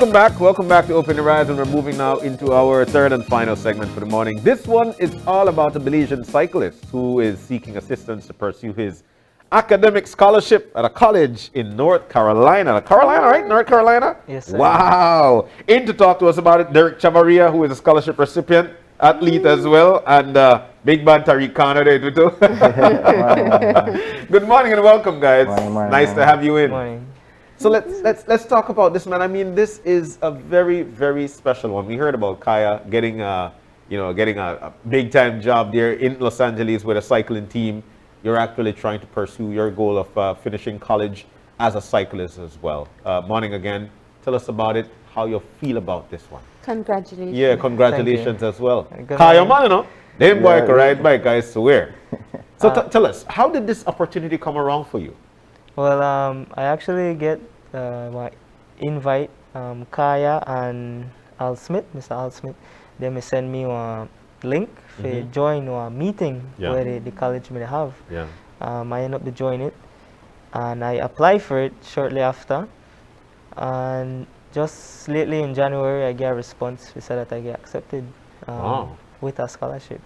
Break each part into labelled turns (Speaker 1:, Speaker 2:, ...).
Speaker 1: Welcome back to Open Horizon. We're moving now into our third and final segment for the morning. This one is all about a Belizean cyclist who is seeking assistance to pursue his academic scholarship at a college in North Carolina. Carolina, right? North Carolina?
Speaker 2: Yes, sir.
Speaker 1: Wow. In to talk to us about it, Derek Chavaria, who is a scholarship recipient, athlete as well, and Big Bad Tariq Khan there too. Good morning and welcome, guys.
Speaker 3: Morning.
Speaker 1: Nice to have you in.
Speaker 2: Morning.
Speaker 1: So let's talk about this, man. I mean, this is a very, very special one. We heard about Kaya getting a big time job there in Los Angeles with a cycling team. You're actually trying to pursue your goal of finishing college as a cyclist as well. Morning again. Tell us about it. How you feel about this one?
Speaker 4: Congratulations.
Speaker 1: Yeah, congratulations as well.
Speaker 2: Good
Speaker 1: Kaya,
Speaker 2: morning.
Speaker 1: man, you know, them boy
Speaker 3: Yeah,
Speaker 1: can ride bike, I swear. So
Speaker 2: Uh,
Speaker 1: tell us, how did this opportunity come around for you?
Speaker 2: Well, I actually get my invite, Kaya and Al Smith, Mr. Al Smith. They may send me a link to join a meeting
Speaker 1: Yeah.
Speaker 2: where the college may have.
Speaker 1: Yeah.
Speaker 2: I end up to join it, and I apply for it shortly after. And just lately in January, I get a response. They said that I get accepted
Speaker 1: Wow.
Speaker 2: with a scholarship.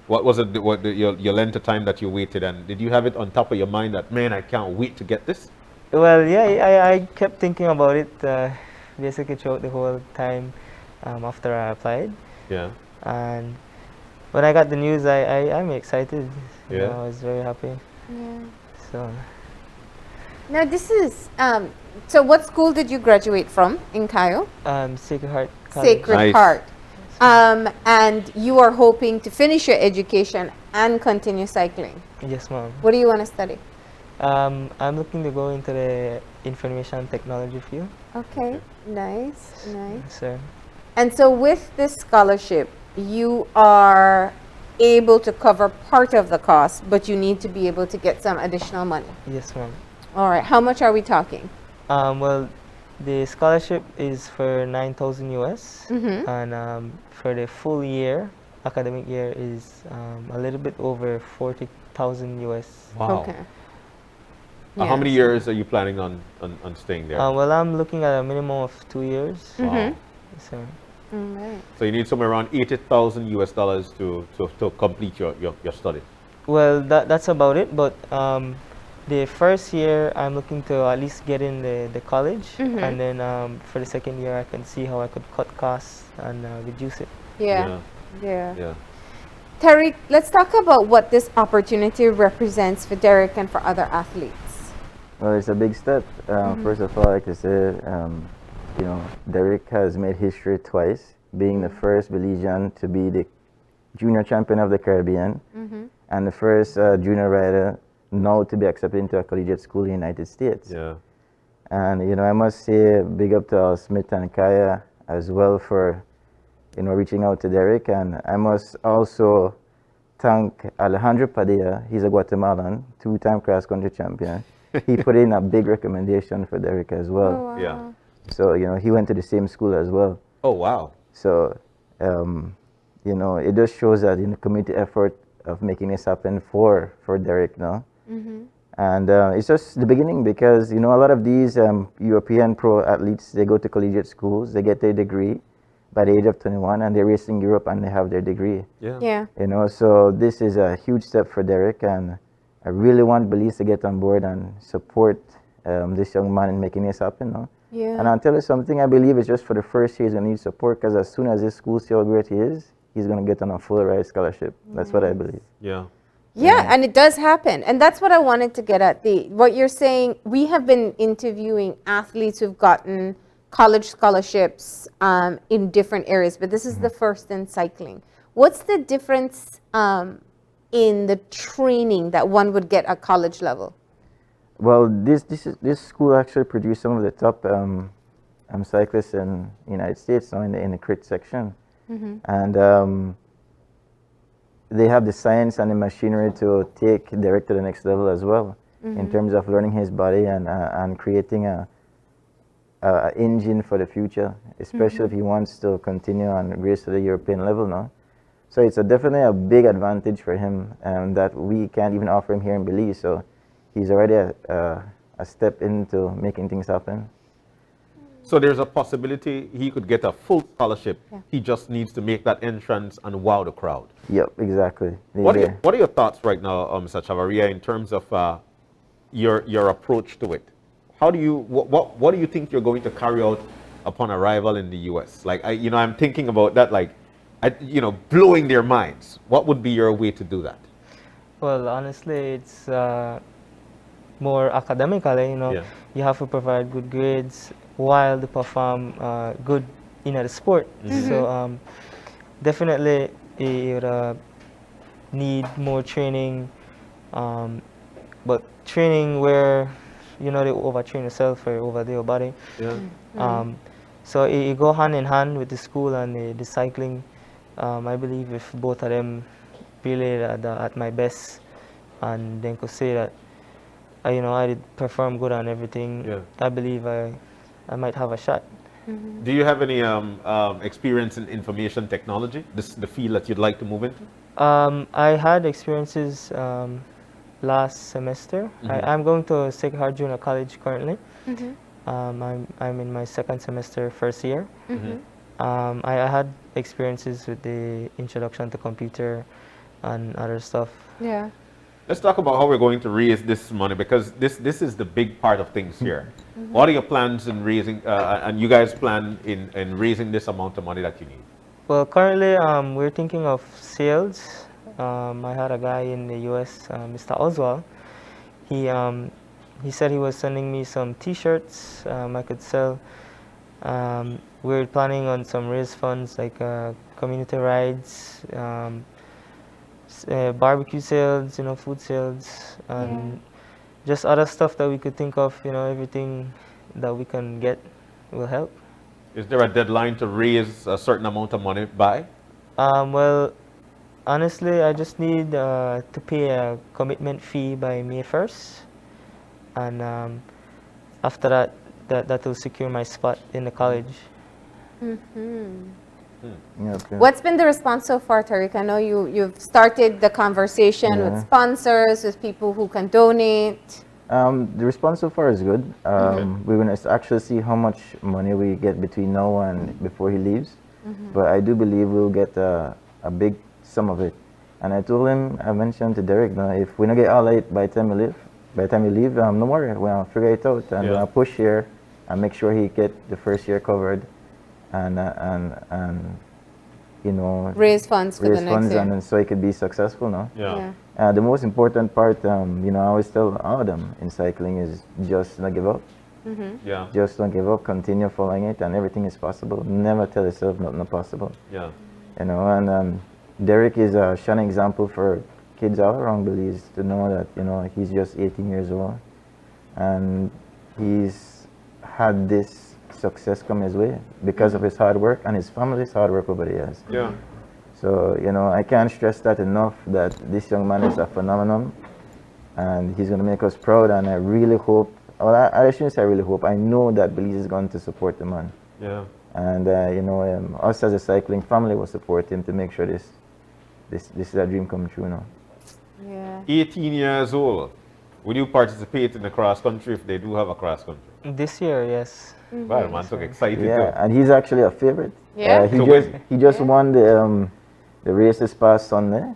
Speaker 1: What was it? Your length of time that you waited, and did you have it on top of your mind that, man, I can't wait to get this?
Speaker 2: Well, yeah, I kept thinking about it basically throughout the whole time after I applied.
Speaker 1: Yeah.
Speaker 2: And when I got the news, I'm excited. You
Speaker 1: Yeah.
Speaker 2: know, I was very happy.
Speaker 4: Yeah.
Speaker 2: So,
Speaker 4: Now this is so what school did you graduate from in Cayo?
Speaker 2: Sacred Heart College.
Speaker 4: Sacred
Speaker 1: Nice.
Speaker 4: Heart. And you are hoping to finish your education and continue cycling.
Speaker 2: Yes, ma'am.
Speaker 4: What do you want to study?
Speaker 2: I'm looking to go into the information technology field.
Speaker 4: Okay, nice.
Speaker 2: Sir.
Speaker 4: And so with this scholarship, you are able to cover part of the cost, but you need to be able to get some additional money.
Speaker 2: Yes, ma'am.
Speaker 4: All right, how much are we talking?
Speaker 2: Well, the scholarship is for 9,000 US,
Speaker 4: Mhm.
Speaker 2: and for the full year, academic year, is a little bit over 40,000 US.
Speaker 1: Wow.
Speaker 4: Okay.
Speaker 1: How many
Speaker 4: Yes.
Speaker 1: years are you planning on staying there?
Speaker 2: Well, I'm looking at a minimum of 2 years.
Speaker 1: Wow.
Speaker 4: Mhm.
Speaker 2: So,
Speaker 4: All right.
Speaker 1: So you need somewhere around $80,000 US dollars to complete your study.
Speaker 2: well, that's about it. But the first year, I'm looking to at least get in the college,
Speaker 4: Mhm.
Speaker 2: and then for the second year, I can see how I could cut costs and reduce it.
Speaker 4: Yeah.
Speaker 1: Yeah.
Speaker 4: Tariq, let's talk about what this opportunity represents for Derek and for other athletes.
Speaker 3: Well, it's a big step. First of all, like I said, Derek has made history twice, being the first Belizean to be the junior champion of the Caribbean, and the first junior rider now to be accepted into a collegiate school in the United States.
Speaker 1: Yeah.
Speaker 3: And I must say, big up to Smith and Kaya as well for reaching out to Derek. And I must also thank Alejandro Padilla. He's a Guatemalan, two-time cross-country champion. He put in a big recommendation for Derek as well.
Speaker 4: Oh, wow.
Speaker 1: Yeah.
Speaker 3: So he went to the same school as well.
Speaker 1: Oh, wow.
Speaker 3: So it just shows that in the community effort of making this happen for Derek now. And it's just the beginning, because a lot of these European pro athletes, they go to collegiate schools, they get their degree by the age of 21, and they're racing Europe and they have their degree.
Speaker 1: Yeah.
Speaker 4: Yeah.
Speaker 3: So this is a huge step for Derek, and I really want Belize to get on board and support this young man in making this happen. No?
Speaker 4: Yeah.
Speaker 3: And I'll tell you something, I believe it's just for the first year he's going to need support, because as soon as this school see how great he is, he's going to get on a full ride scholarship. That's what I believe.
Speaker 1: Yeah.
Speaker 4: Yeah, and it does happen. And that's what I wanted to get at. What you're saying, we have been interviewing athletes who've gotten college scholarships in different areas, but this is the first in cycling. What's the difference in the training that one would get at college level?
Speaker 3: Well, this school actually produced some of the top cyclists in the United States now in the crit section. And they have the science and the machinery to take Derek to the next level as well, in terms of learning his body and creating a engine for the future, especially if he wants to continue and race to the European level now. So it's definitely a big advantage for him that we can't even offer him here in Belize. So he's already a step into making things happen.
Speaker 1: So there's a possibility he could get a full scholarship.
Speaker 4: Yeah.
Speaker 1: He just needs to make that entrance and wow the crowd.
Speaker 3: Yep, exactly.
Speaker 1: What are your thoughts right now, Mr. Chavaria, in terms of your approach to it? How do you what do you think you're going to carry out upon arrival in the U.S.? Like I'm thinking about that, like blowing their minds. What would be your way to do that?
Speaker 2: Well, honestly, it's more academically.
Speaker 1: Yeah.
Speaker 2: You have to provide good grades while to perform good in the sport. So definitely you would need more training, but training where they overtrain yourself or overdo your body.
Speaker 1: Yeah.
Speaker 2: So it go hand in hand with the school and the cycling. I believe if both of them really at my best, and then could say that I did perform good on everything.
Speaker 1: Yeah.
Speaker 2: I believe I might have a shot.
Speaker 1: Do you have any experience in information technology? This the field that you'd like to move into?
Speaker 2: I had experiences last semester. I'm going to Sacred Heart Junior College currently. I'm in my second semester, first year. I had experiences with the introduction to computer and other stuff.
Speaker 4: Yeah.
Speaker 1: Let's talk about how we're going to raise this money, because this is the big part of things here. What are your plans in raising, and you guys plan in raising this amount of money that you need?
Speaker 2: Well, currently we're thinking of sales. I had a guy in the U.S., Mr. Oswald. He said he was sending me some T-shirts I could sell. We're planning on some raise funds like community rides, barbecue sales, food sales, and just other stuff that we could think of. Everything that we can get will help.
Speaker 1: Is there a deadline to raise a certain amount of money by?
Speaker 2: Well, honestly, I just need to pay a commitment fee by May 1st, and after that will secure my spot in the college.
Speaker 3: Yep.
Speaker 4: What's been the response so far, Tariq? I know you've started the conversation with sponsors, with people who can donate.
Speaker 3: The response so far is good. We're going to actually see how much money we get between now and before he leaves. But I do believe we'll get a big sum of it. And I told him, I mentioned to Derek, if we don't get all that by the time you leave, no worry, we'll figure it out. And we'll push here and make sure he get the first year covered. And
Speaker 4: Raise funds for the next year.
Speaker 3: And so he could be successful now.
Speaker 1: Yeah.
Speaker 3: The most important part, I always tell all of them in cycling is just not give up.
Speaker 1: Yeah.
Speaker 3: Just don't give up, continue following it, and everything is possible. Never tell yourself nothing not possible.
Speaker 1: Yeah.
Speaker 3: And Derek is a shining example for kids all around Belize to know that, he's just 18 years old. And he's had this success come his way because of his hard work and his family's hard work over the years.
Speaker 1: Yeah.
Speaker 3: So, I can't stress that enough, that this young man is a phenomenon and he's going to make us proud. And I really hope, well, I shouldn't say I really hope, I know that Belize is going to support the man.
Speaker 1: Yeah.
Speaker 3: And, us as a cycling family will support him to make sure this is a dream come true now.
Speaker 4: Yeah.
Speaker 1: 18 years old. Would you participate in the cross country if they do have a cross country?
Speaker 2: This year, yes.
Speaker 1: Wow, man, so excited
Speaker 3: Yeah,
Speaker 1: too.
Speaker 3: and he's actually a favorite.
Speaker 4: Yeah?
Speaker 3: He just won the race this past Sunday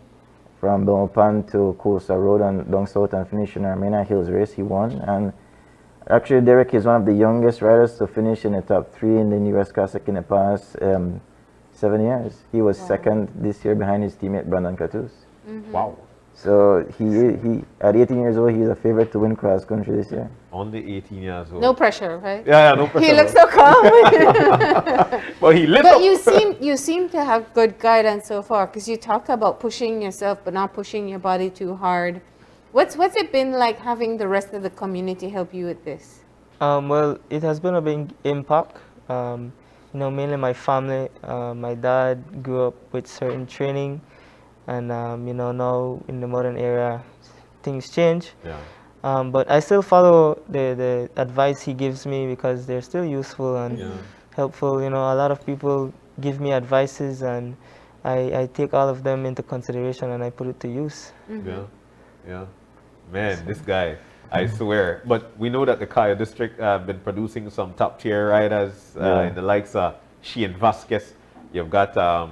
Speaker 3: from Belmopan to Coastal Road and down south and finish in Armenia Hills race. He won, and actually Derek is one of the youngest riders to finish in the top 3 in the US Classic in the past 7 years. He was second this year behind his teammate Brandon Catus.
Speaker 1: Wow.
Speaker 3: So he at 18 years old, he's a favorite to win cross country this year.
Speaker 1: Only 18 years old.
Speaker 4: No pressure, right?
Speaker 1: Yeah, no pressure.
Speaker 4: He looks so calm.
Speaker 1: Well, he lit
Speaker 4: But
Speaker 1: up.
Speaker 4: you seem to have good guidance so far, because you talk about pushing yourself but not pushing your body too hard. What's it been like having the rest of the community help you with this?
Speaker 2: Well, it has been a big impact. Mainly my family. My dad grew up with certain training, and now in the modern era, things change.
Speaker 1: Yeah.
Speaker 2: But I still follow the advice he gives me because they're still useful and helpful. A lot of people give me advices, and I take all of them into consideration and I put it to use.
Speaker 1: Yeah. Yeah. Man, this guy. I swear. But we know that the Kaya district have been producing some top tier riders in the likes of Sheehan Vasquez. You've got the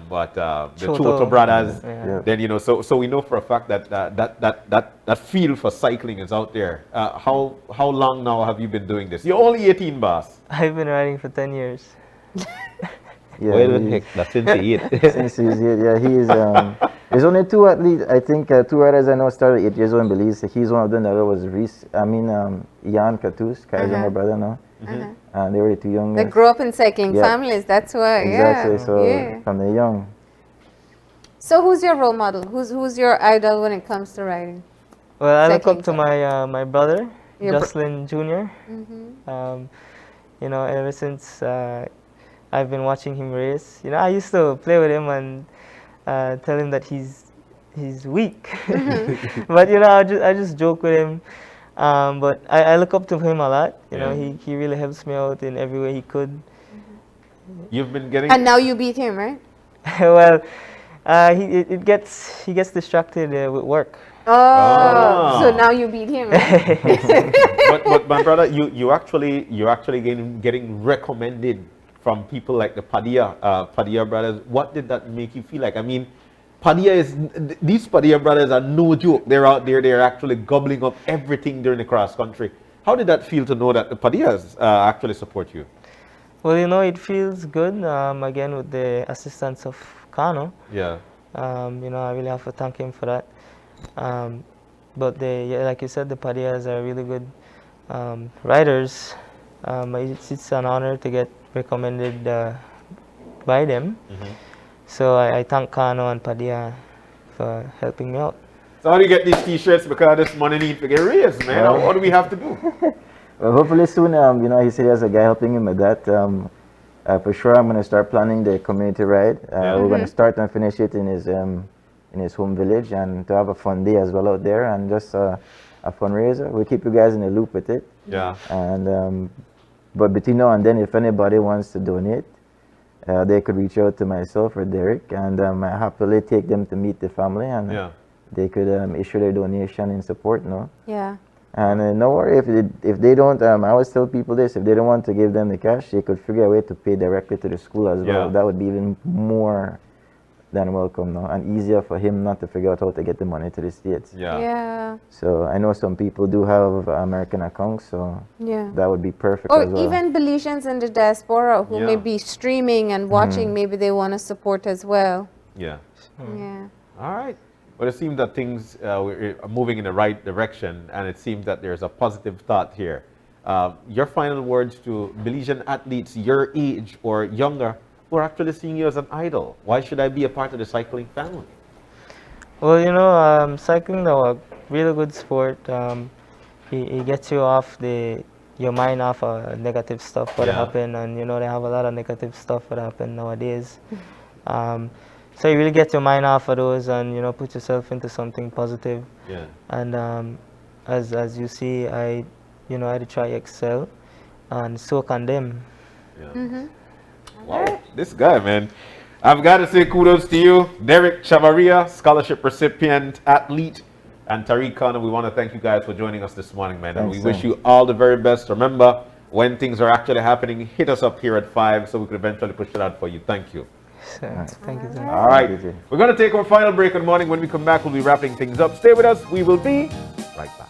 Speaker 1: Choto brothers.
Speaker 2: Yeah.
Speaker 1: Then so we know for a fact that that field for cycling is out there. How long now have you been doing this? You're only 18, boss.
Speaker 2: I've been riding for 10 years.
Speaker 3: Yeah,
Speaker 1: Well,
Speaker 3: he's-
Speaker 1: heck, that's since he hit.
Speaker 3: since he's here, yeah, he is. There's only two athletes. I think two riders I know started 8 years old in Belize. He's one of them. The other was Reese. Jan Catus, Kai's younger brother now. And they were the two young
Speaker 4: They
Speaker 3: guys.
Speaker 4: grew up in cycling
Speaker 3: Yeah.
Speaker 4: families. That's why.
Speaker 3: Exactly.
Speaker 4: Yeah.
Speaker 3: So
Speaker 4: yeah.
Speaker 3: from the young,
Speaker 4: So who's your role model? Who's your idol when it comes to riding?
Speaker 2: Well, I look
Speaker 4: Cycling
Speaker 2: up to my brother,
Speaker 4: Your bro-
Speaker 2: Jocelyn Jr. Ever since I've been watching him race, I used to play with him and tell him that he's weak. But I just joke with him. But I look up to him a lot. He really helps me out in every way he could.
Speaker 1: You've been getting.
Speaker 4: And now you beat him, right?
Speaker 2: Well, he gets distracted with work.
Speaker 4: Oh, so now you beat him, right?
Speaker 1: but my brother, you actually getting recommended from people like the Padilla brothers. What did that make you feel like? I mean, these Padilla brothers are no joke. They're out there. They're actually gobbling up everything during the cross country. How did that feel to know that the Padillas actually support you?
Speaker 2: Well, it feels good. Again, with the assistance of Kano.
Speaker 1: Yeah.
Speaker 2: I really have to thank him for that. But like you said, the Padillas are really good riders. It's an honor to get recommended by them. So I thank Kano and Padilla for helping me out.
Speaker 1: So how do you get these T-shirts? Because this money need to get raised, man.
Speaker 3: Well-
Speaker 1: What do we have to do?
Speaker 3: well, hopefully soon. He said he has a guy helping him with that. For sure, I'm gonna start planning the community ride. We're gonna start and finish it in his home village, and to have a fun day as well out there, and just a fundraiser. We'll keep you guys in the loop with it.
Speaker 1: Yeah.
Speaker 3: And but between now and then, if anybody wants to donate, they could reach out to myself or Derek, and I happily take them to meet the family, and
Speaker 1: Yeah.
Speaker 3: they could issue their donation in support. No.
Speaker 4: Yeah.
Speaker 3: And no worry, if they don't, I always tell people this: if they don't want to give them the cash, they could figure a way to pay directly to the school as well.
Speaker 1: Yeah.
Speaker 3: That would be even more than welcome now, and easier for him not to figure out how to get the money to the States.
Speaker 1: Yeah.
Speaker 4: Yeah.
Speaker 3: So I know some people do have American accounts, so
Speaker 4: Yeah.
Speaker 3: that would be perfect
Speaker 4: Or
Speaker 3: as well.
Speaker 4: even Belizeans in the diaspora who may
Speaker 1: Yeah.
Speaker 4: be streaming and watching, maybe they want to support as well.
Speaker 1: Yeah.
Speaker 4: Yeah.
Speaker 1: All right. Well, it seems that things are moving in the right direction, and it seems that there's a positive thought here. Your final words to Belizean athletes your age or younger who are actually seeing you as an idol. Why should I be a part of the cycling family?
Speaker 2: Well, cycling is a really good sport. It gets you off your mind off negative stuff what
Speaker 1: Yeah.
Speaker 2: happened, and they have a lot of negative stuff that happen nowadays. So you really get your mind off of those, and put yourself into something positive.
Speaker 1: Yeah.
Speaker 2: And as you see, I try excel, and so can them.
Speaker 1: Yeah. Wow, this guy, man. I've got to say kudos to you, Derek Chavaria, scholarship recipient, athlete, and Tariq Khan. We want to thank you guys for joining us this morning, man. And
Speaker 3: Thanks,
Speaker 1: we wish
Speaker 3: sir.
Speaker 1: you all the very best. Remember, when things are actually happening, hit us up here at 5 so we could eventually push it out for you. Thank you.
Speaker 2: So, thank you, sir.
Speaker 1: All right.
Speaker 3: Thank you.
Speaker 1: We're going to take our final break in the morning. When we come back, we'll be wrapping things up. Stay with us. We will be right back.